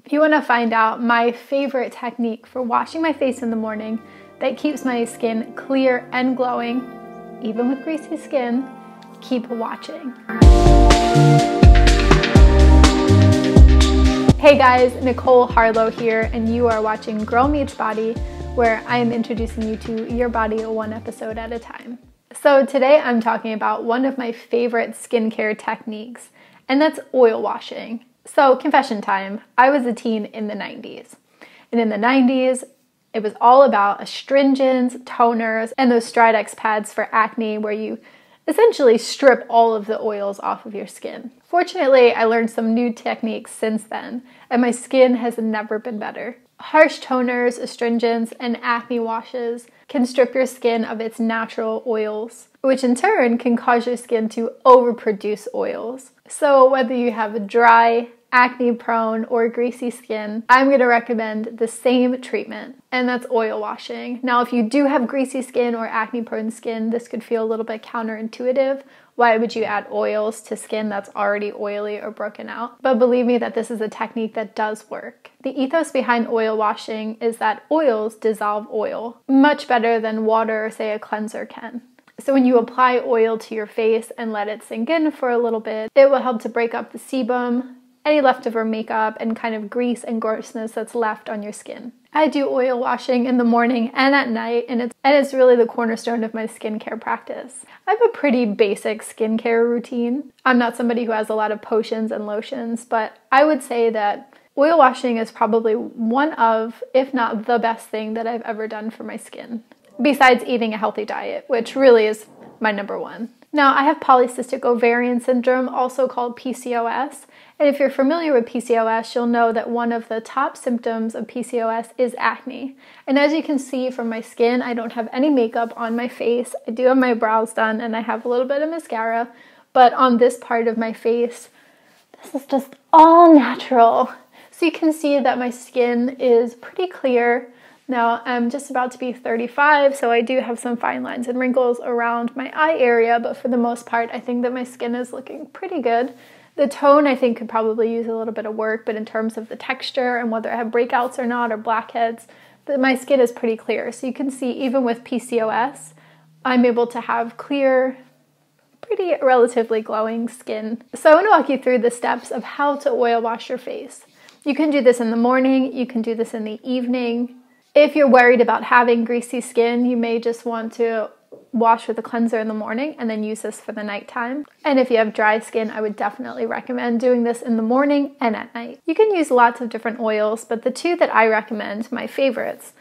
If you want to find out my favorite technique for washing my face in the morning that keeps my skin clear and glowing, even with greasy skin, keep watching. Hey guys, Nicole Harlow here, and you are watching Girl Meets Body, where I am introducing you to your body one episode at a time. So today I'm talking about one of my favorite skincare techniques, and that's oil washing. So confession time, I was a teen in the 90s. And in the 90s, it was all about astringents, toners, and those Stridex pads for acne where you essentially strip all of the oils off of your skin. Fortunately, I learned some new techniques since then, and my skin has never been better. Harsh toners, astringents, and acne washes can strip your skin of its natural oils, which in turn can cause your skin to overproduce oils. So whether you have a dry, acne-prone, or greasy skin, I'm going to recommend the same treatment, and that's oil washing. Now, if you do have greasy skin or acne-prone skin, this could feel a little bit counterintuitive. Why would you add oils to skin that's already oily or broken out? But believe me that this is a technique that does work. The ethos behind oil washing is that oils dissolve oil much better than water or say a cleanser can. So when you apply oil to your face and let it sink in for a little bit, it will help to break up the sebum, any leftover makeup, and kind of grease and grossness that's left on your skin. I do oil washing in the morning and at night, and it's really the cornerstone of my skincare practice. I have a pretty basic skincare routine. I'm not somebody who has a lot of potions and lotions, but I would say that oil washing is probably one of, if not the best thing that I've ever done for my skin, besides eating a healthy diet, which really is my number one. Now, I have polycystic ovarian syndrome, also called PCOS, and if you're familiar with PCOS, you'll know that one of the top symptoms of PCOS is acne. And as you can see from my skin, I don't have any makeup on my face. I do have my brows done and I have a little bit of mascara, but on this part of my face, this is just all natural. So you can see that my skin is pretty clear. Now, I'm just about to be 35, so I do have some fine lines and wrinkles around my eye area, but for the most part, I think that my skin is looking pretty good. The tone, I think, could probably use a little bit of work, but in terms of the texture and whether I have breakouts or not, or blackheads, my skin is pretty clear. So you can see, even with PCOS, I'm able to have clear, pretty relatively glowing skin. So I want to walk you through the steps of how to oil wash your face. You can do this in the morning, you can do this in the evening. If you're worried about having greasy skin, you may just want to wash with a cleanser in the morning and then use this for the nighttime. And if you have dry skin, I would definitely recommend doing this in the morning and at night. You can use lots of different oils, but the two that I recommend, my favorites,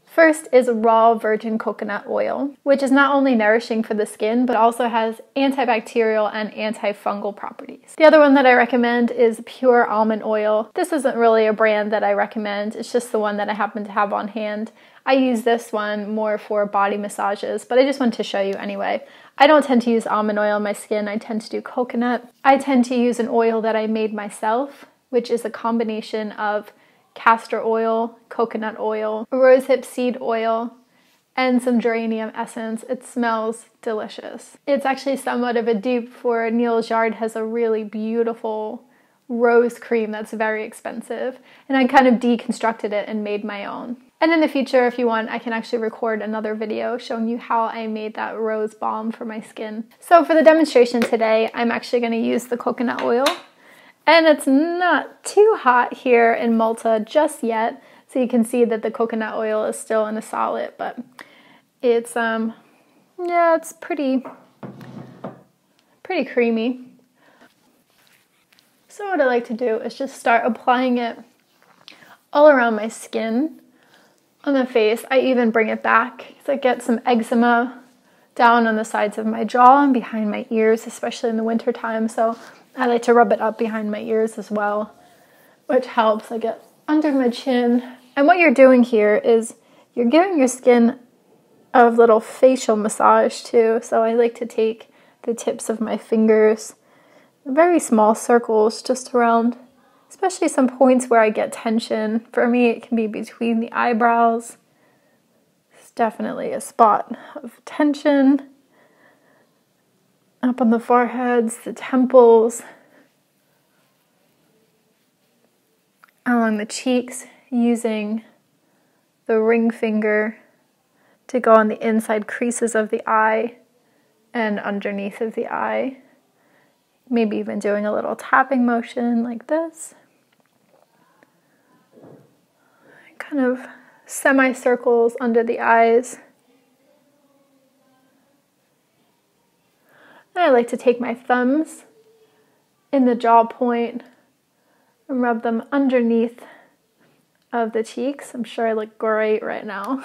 first is raw virgin coconut oil, which is not only nourishing for the skin, but also has antibacterial and antifungal properties. The other one that I recommend is pure almond oil. This isn't really a brand that I recommend, it's just the one that I happen to have on hand. I use this one more for body massages, but I just wanted to show you anyway. I don't tend to use almond oil on my skin, I tend to do coconut. I tend to use an oil that I made myself, which is a combination of castor oil, coconut oil, rosehip seed oil, and some geranium essence. It smells delicious. It's actually somewhat of a dupe for Neil Jard has a really beautiful rose cream that's very expensive, and I kind of deconstructed it and made my own. And in the future, if you want, I can actually record another video showing you how I made that rose balm for my skin. So for the demonstration today, I'm actually going to use the coconut oil. And it's not too hot here in Malta just yet, so you can see that the coconut oil is still in a solid, but it's yeah, it's pretty creamy. So what I like to do is just start applying it all around my skin, on the face. I even bring it back so I get some eczema down on the sides of my jaw and behind my ears, especially in the winter time. So I like to rub it up behind my ears as well, which helps. I get under my chin. And what you're doing here is you're giving your skin a little facial massage too. So I like to take the tips of my fingers, very small circles just around, especially some points where I get tension. For me, it can be between the eyebrows. It's definitely a spot of tension. Up on the foreheads, the temples. along the cheeks, using the ring finger to go on the inside creases of the eye and underneath of the eye. Maybe even doing a little tapping motion like this. Kind of semicircles under the eyes. And I like to take my thumbs in the jaw point and rub them underneath of the cheeks. I'm sure I look great right now.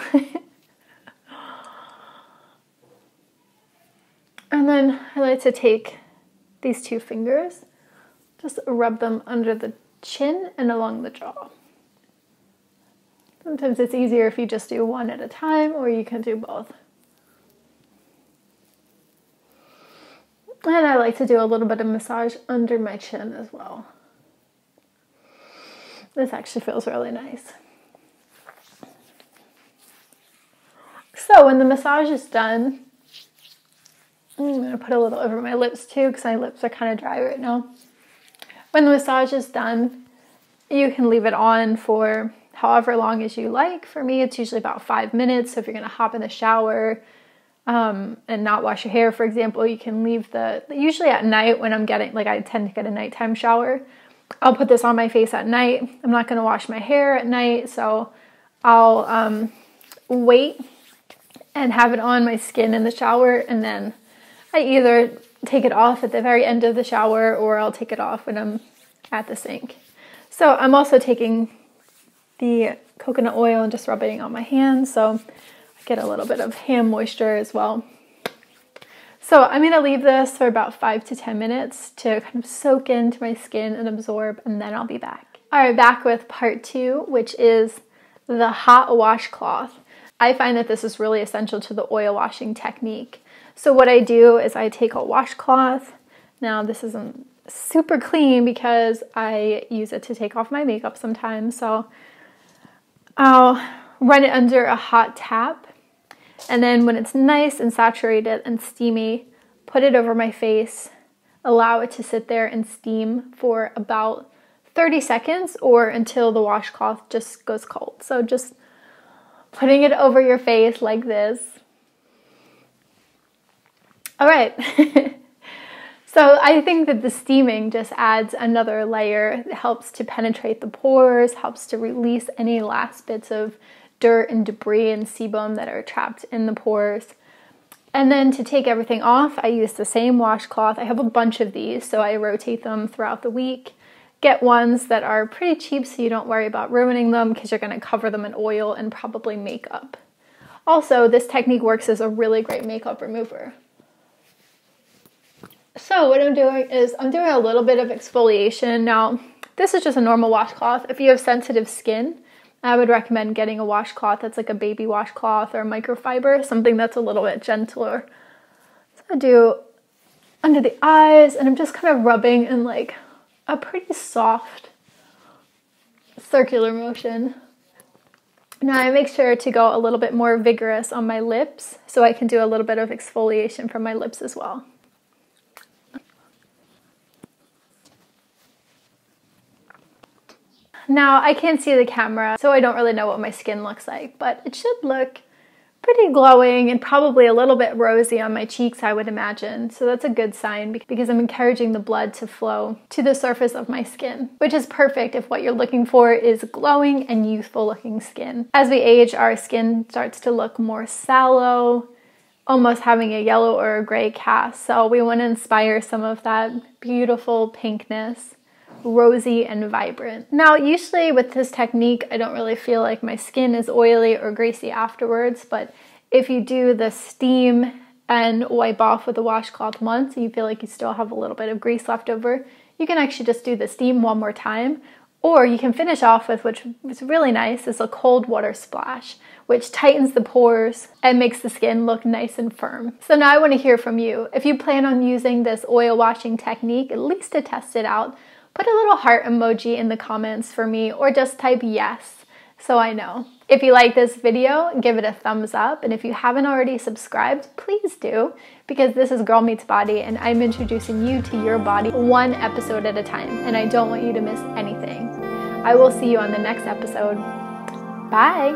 And then I like to take these two fingers, just rub them under the chin and along the jaw. Sometimes it's easier if you just do one at a time, or you can do both. And I like to do a little bit of massage under my chin as well. This actually feels really nice. So when the massage is done, I'm going to put a little over my lips too, because my lips are kind of dry right now. When the massage is done, you can leave it on for however long as you like. For me, it's usually about 5 minutes. So if you're going to hop in the shower and not wash your hair, for example, you can leave usually at night when I'm getting, like I tend to get a nighttime shower, I'll put this on my face at night. I'm not going to wash my hair at night, so I'll wait and have it on my skin in the shower, and then I either take it off at the very end of the shower or I'll take it off when I'm at the sink. So I'm also taking the coconut oil and just rubbing it on my hands, so I get a little bit of hand moisture as well. So I'm going to leave this for about 5 to 10 minutes to kind of soak into my skin and absorb, and then I'll be back. All right, back with part 2, which is the hot washcloth. I find that this is really essential to the oil washing technique. So what I do is I take a washcloth. Now this isn't super clean because I use it to take off my makeup sometimes. So I'll run it under a hot tap. And then when it's nice and saturated and steamy, put it over my face, allow it to sit there and steam for about 30 seconds or until the washcloth just goes cold. So just putting it over your face like this. All right. So I think that the steaming just adds another layer. It helps to penetrate the pores, helps to release any last bits of dirt and debris and sebum that are trapped in the pores. And then to take everything off, I use the same washcloth. I have a bunch of these, so I rotate them throughout the week. Get ones that are pretty cheap so you don't worry about ruining them, because you're going to cover them in oil and probably makeup. Also, this technique works as a really great makeup remover. So what I'm doing is I'm doing a little bit of exfoliation. Now, this is just a normal washcloth. If you have sensitive skin, I would recommend getting a washcloth that's like a baby washcloth or a microfiber, something that's a little bit gentler. So I do under the eyes, and I'm just kind of rubbing in like a pretty soft circular motion. Now I make sure to go a little bit more vigorous on my lips so I can do a little bit of exfoliation from my lips as well. Now, I can't see the camera, so I don't really know what my skin looks like, but it should look pretty glowing and probably a little bit rosy on my cheeks, I would imagine. So that's a good sign because I'm encouraging the blood to flow to the surface of my skin, which is perfect if what you're looking for is glowing and youthful looking skin. As we age, our skin starts to look more sallow, almost having a yellow or a gray cast. So we want to inspire some of that beautiful pinkness, rosy and vibrant. Now, usually with this technique, I don't really feel like my skin is oily or greasy afterwards, but if you do the steam and wipe off with a washcloth once and you feel like you still have a little bit of grease left over, you can actually just do the steam one more time, or you can finish off with, which is really nice, is a cold water splash, which tightens the pores and makes the skin look nice and firm. So now I want to hear from you. If you plan on using this oil washing technique, at least to test it out, put a little heart emoji in the comments for me, or just type yes so I know. If you like this video, give it a thumbs up, and if you haven't already subscribed, please do, because this is Girl Meets Body and I'm introducing you to your body one episode at a time, and I don't want you to miss anything. I will see you on the next episode. Bye!